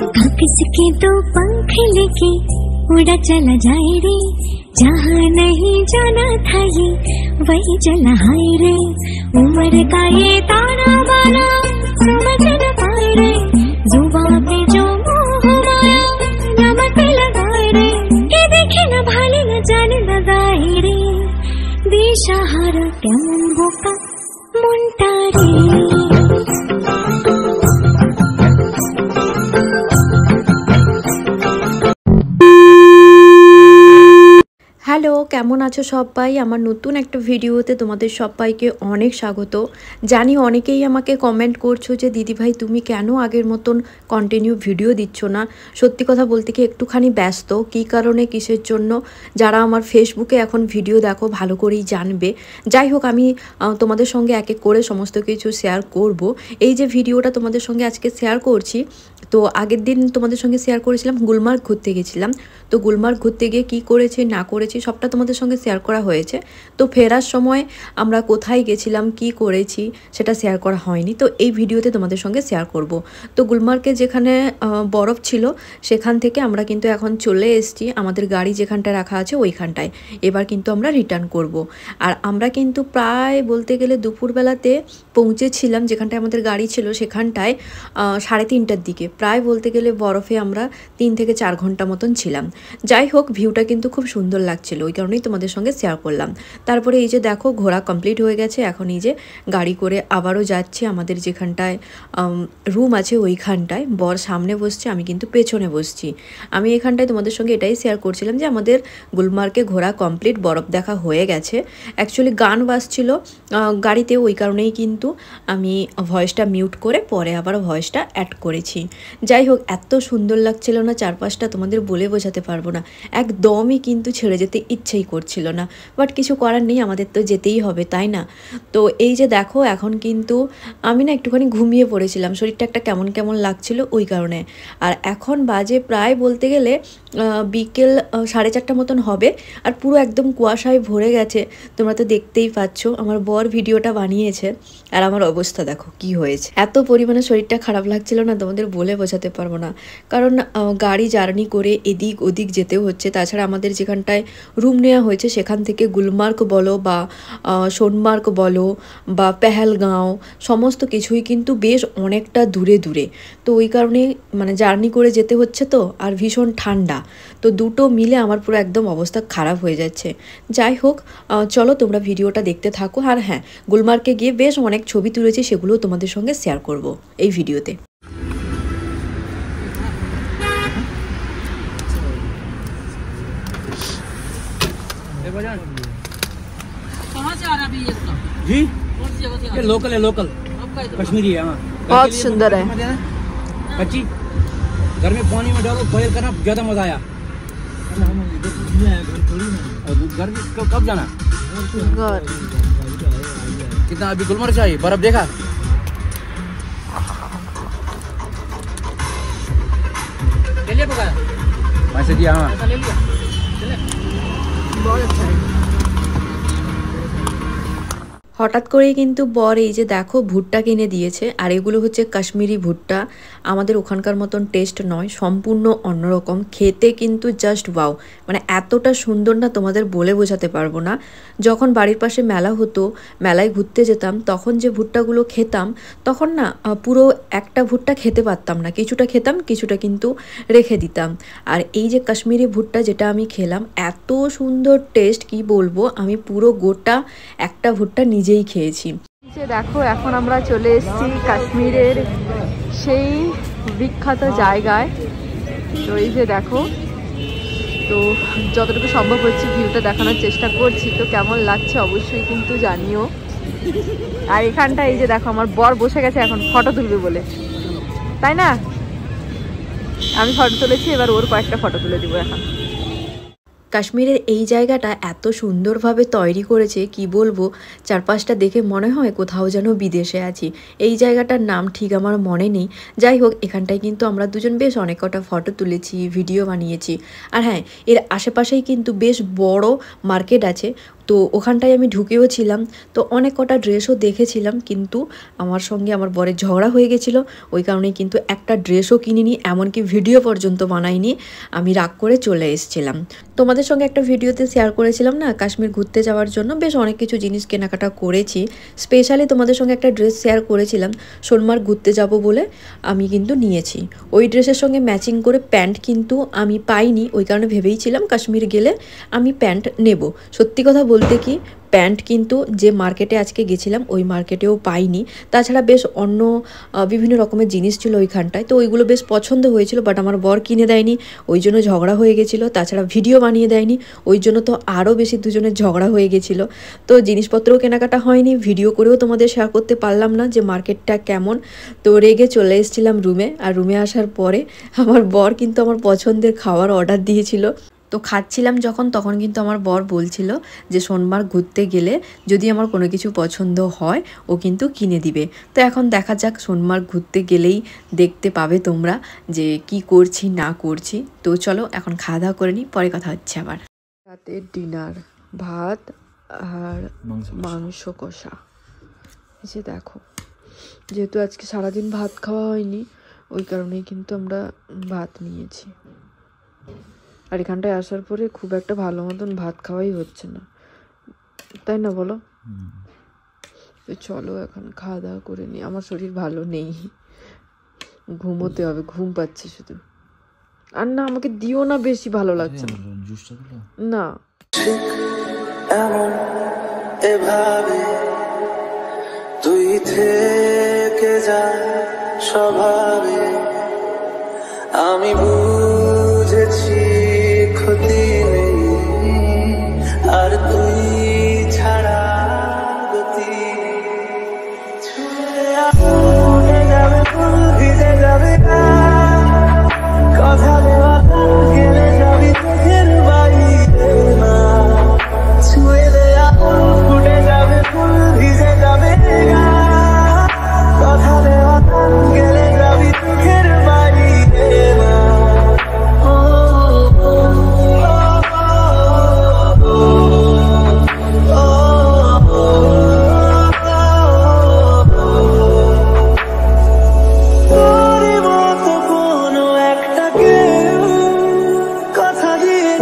किसके दो पंख लेके उड़ा चला जाए रे, जहाँ नहीं जाना था ये वही चला हाय रे। उम्र का ये ताना बाना समझ न पाए रे, जुबान पे जो मोह माया नमक लगाए रे। ये देखे न भाले न जाने लगाए रे, दिशाहारा केमन बोका मुंटारे। হ্যালো, কেমন আছো সবাই? আমার নতুন একটা ভিডিওতে তোমাদের সবাইকে অনেক স্বাগত। জানি অনেকেই আমাকে কমেন্ট করছো যে দিদিভাই তুমি কেন আগের মতন কন্টিনিউ ভিডিও দিচ্ছ না। সত্যি কথা বলতে কি একটুখানি ব্যস্ত, কী কারণে কিসের জন্য যারা আমার ফেসবুকে এখন ভিডিও দেখো ভালো করেই জানবে। যাই হোক, আমি তোমাদের সঙ্গে এক এক করে সমস্ত কিছু শেয়ার করব। এই যে ভিডিওটা তোমাদের সঙ্গে আজকে শেয়ার করছি, তো আগের দিন তোমাদের সঙ্গে শেয়ার করেছিলাম গুলমার্গ ঘুরতে গেছিলাম। তো গুলমার্গ ঘুরতে গিয়ে কী করেছি না করেছি সবটা তোমাদের সঙ্গে শেয়ার করা হয়েছে। তো ফেরার সময় আমরা কোথায় গেছিলাম কি করেছি সেটা শেয়ার করা হয়নি, তো এই ভিডিওতে তোমাদের সঙ্গে শেয়ার করব। তো গুলমার্গে যেখানে বরফ ছিল সেখান থেকে আমরা কিন্তু এখন চলে এসেছি আমাদের গাড়ি যেখানটায় রাখা আছে ওইখানটায়। এবার কিন্তু আমরা রিটার্ন করব। আর আমরা কিন্তু প্রায় বলতে গেলে দুপুরবেলাতে পৌঁছেছিলাম যেখানটায় আমাদের গাড়ি ছিল সেখানটায় 3:30টার দিকে। প্রায় বলতে গেলে বরফে আমরা 3 থেকে 4 ঘন্টা মতন ছিলাম। যাই হোক, ভিউটা কিন্তু খুব সুন্দর লাগছিল, ওই কারণেই তোমাদের সঙ্গে শেয়ার করলাম। তারপরে এই যে দেখো ঘোরা কমপ্লিট হয়ে গেছে, এখন এই যে গাড়ি করে আবারও যাচ্ছি আমাদের যেখানটায় রুম আছে ওইখানটায়। বর সামনে বসছে, আমি কিন্তু পেছনে বসছি। আমি এখানটায় তোমাদের সঙ্গে এটাই শেয়ার করছিলাম যে আমাদের গুলমার্গে ঘোরা কমপ্লিট, বরফ দেখা হয়ে গেছে। অ্যাকচুয়ালি গান বাজছিল গাড়িতে, ওই কারণেই কিন্তু আমি ভয়েসটা মিউট করে পরে আবার ভয়েসটা অ্যাড করেছি। যাই হোক, এত সুন্দর লাগছিল না চারপাশটা, তোমাদের বলে বোঝাতে পারবো না। একদমই কিন্তু ছেড়ে যেতে ইচ্ছেই করছিল না, বাট কিছু করার নেই, আমাদের তো যেতেই হবে, তাই না? তো এই যে দেখো এখন কিন্তু আমি না একটুখানি ঘুমিয়ে পড়েছিলাম, শরীরটা একটা কেমন কেমন লাগছিল ওই কারণে। আর এখন বাজে প্রায় বলতে গেলে বিকেল 4:30 মতন হবে, আর পুরো একদম কুয়াশায় ভরে গেছে। তোমরা তো দেখতেই পাচ্ছ, আমার বর ভিডিওটা বানিয়েছে আর আমার অবস্থা দেখো কি হয়েছে। এত পরিমাণে শরীরটা খারাপ লাগছিল না, তোমাদের বলে বোঝাতে পারবো না। কারণ গাড়ি জার্নি করে এদিক ওদিক যেতেও হচ্ছে, তাছাড়া আমাদের যেখানটায় রুম নেওয়া হয়েছে সেখান থেকে গুলমার্গ বলো বা সোনমার্গ বলো বা পেহেলগাঁও সমস্ত কিছুই কিন্তু বেশ অনেকটা দূরে দূরে। তো ওই কারণে মানে জার্নি করে যেতে হচ্ছে, তো আর ভীষণ ঠান্ডা, তো দুটো মিলে আমার পুরো একদম অবস্থা খারাপ হয়ে যাচ্ছে। যাই হোক, চলো তোমরা ভিডিওটা দেখতে থাকো। আর হ্যাঁ, গুলমার্গে গিয়ে বেশ অনেক ছবি তুলেছি, সেগুলোও তোমাদের সঙ্গে শেয়ার করব এই ভিডিওতে। कहाँ से आ रहा है ये इसका? जी कौन सी जगह से आ ये रहा लोकल है, लोकल है? कश्मीरी है। हाँ, बहुत सुंदर है। कच्ची घर में पानी में डालो, बॉयल करना, ज्यादा मजा आया। घर कब जाना? कितना अभी गुलमर्ग चाहिए? बर्फ देखा? ले लिया पकाया? पैसे दिया? हाँ, ऐसा ले लिया? चले? बहुत अच्छा है। হঠাৎ করেই কিন্তু বর এই যে দেখো ভুট্টা কিনে দিয়েছে, আর এগুলো হচ্ছে কাশ্মীরি ভুট্টা। আমাদের ওখানকার মতন টেস্ট নয়, সম্পূর্ণ অন্যরকম খেতে, কিন্তু জাস্ট ওয়াও, মানে এতটা সুন্দর না তোমাদের বলে বোঝাতে পারবো না। যখন বাড়ির পাশে মেলা হতো, মেলায় ঘুরতে যেতাম, তখন যে ভুট্টাগুলো খেতাম তখন না পুরো একটা ভুট্টা খেতে পারতাম না, কিছুটা খেতাম, কিছুটা কিন্তু রেখে দিতাম। আর এই যে কাশ্মীরি ভুট্টা যেটা আমি খেলাম, এত সুন্দর টেস্ট কি বলবো, আমি পুরো গোটা একটা ভুট্টা নিজেই খেয়েছি। যে দেখো এখন আমরা চলে এসেছি কাশ্মীরের সেই বিখ্যাত জায়গায়। তো এই যে দেখো, তো যতটুকু সম্ভব হচ্ছে ভিউটা দেখানোর চেষ্টা করছি, তো কেমন লাগছে অবশ্যই কিন্তু জানিও। আর এখানটা এই যে দেখো আমার বর বসে গেছে এখন ফটো তুলবে বলে, তাই না? আমি ফটো তুলেছি, এবার ওর কয়েকটা ফটো তুলে দিব এখন। কাশ্মীরের এই জায়গাটা এত সুন্দরভাবে তৈরি করেছে কি বলবো, চারপাশটা দেখে মনে হয় কোথাও যেন বিদেশে আছি। এই জায়গাটার নাম ঠিক আমার মনে নেই। যাই হোক, এখানটায় কিন্তু আমরা দুজন বেশ অনেক কটা ফটো তুলেছি, ভিডিও বানিয়েছি। আর হ্যাঁ, এর আশেপাশেই কিন্তু বেশ বড় মার্কেট আছে, তো ওখানটায় আমি ঢুকেও ছিলাম, তো অনেক কটা ড্রেসও দেখেছিলাম, কিন্তু আমার সঙ্গে আমার বরের ঝগড়া হয়ে গেছিলো, ওই কারণে কিন্তু একটা ড্রেসও কিনিনি, এমনকি ভিডিও পর্যন্ত বানাইনি, আমি রাগ করে চলে এসেছিলাম। তোমাদের সঙ্গে একটা ভিডিওতে শেয়ার করেছিলাম না কাশ্মীর ঘুরতে যাওয়ার জন্য বেশ অনেক কিছু জিনিস কেনাকাটা করেছি, স্পেশালি তোমাদের সঙ্গে একটা ড্রেস শেয়ার করেছিলাম সোনমার্গ ঘুরতে যাব বলে, আমি কিন্তু নিয়েছি। ওই ড্রেসের সঙ্গে ম্যাচিং করে প্যান্ট কিন্তু আমি পাইনি, ওই কারণে ভেবেইছিলাম কাশ্মীর গেলে আমি প্যান্ট নেব। সত্যি কথা বলতে কি প্যান্ট কিন্তু যে মার্কেটে আজকে গেছিলাম ওই মার্কেটেও পাইনি, তাছাড়া বেশ অন্য বিভিন্ন রকমের জিনিস ছিল ওইখানটায়, তো ওইগুলো বেশ পছন্দ হয়েছিল, বাট আমার বর কিনে দেয়নি, ওই জন্য ঝগড়া হয়ে গেছিলো। তাছাড়া ভিডিও বানিয়ে দেয়নি, ওই জন্য তো আরও বেশি দুজনের ঝগড়া হয়ে গেছিলো। তো জিনিসপত্রও কেনাকাটা হয়নি, ভিডিও করেও তোমাদের শেয়ার করতে পারলাম না যে মার্কেটটা কেমন। তো রেগে চলে এসেছিলাম রুমে, আর রুমে আসার পরে আমার বর কিন্তু আমার পছন্দের খাবার অর্ডার দিয়েছিল। তো খাচ্ছিলাম যখন, তখন কিন্তু আমার বর বলছিল যে সোনমার্গ ঘুরতে গেলে যদি আমার কোনো কিছু পছন্দ হয় ও কিন্তু কিনে দিবে। তো এখন দেখা যাক, সোনমার্গ ঘুরতে গেলেই দেখতে পাবে তোমরা যে কি করছি না করছি। তো চলো এখন খাওয়া দাওয়া করে নিই, পরে কথা হচ্ছে আবার। রাতের ডিনার ভাত আর মাংস কষা। এই যে দেখো, যেহেতু আজকে সারাদিন ভাত খাওয়া হয়নি ওই কারণেই কিন্তু আমরা ভাত নিয়েছি। আর এখানটায় আসার পরে খুব একটা ভালো মতন ভাত খাওয়াই হচ্ছে না, তাই না বলো? তো চলো এখন খাওয়া দাওয়া করে নিই, আমার শরীর ভালো নেই, ঘুমোতে হবে, ঘুম পাচ্ছে শুধু। আর না আমাকে দিও না, বেশি ভালো লাগছে না, না এমন এভাবে তুই থেকে যা স্বভাবে, আমি বুঝেছি ক্ষতি নেই আর তুই ছাড়া গতি ছুঁয়ে যাবে ফুল ভিজে যাবে কথা দেওয়া গেলে যাবি চোখের বাইরে না, ছুঁয়ে দেয়া ফুটে যাবে ফুল ভিজে যাবে কথা দেওয়া গেলে যাবি চোখের বাইরে না। তোর মতো কোনো একটা কেউ কথা দিয়ে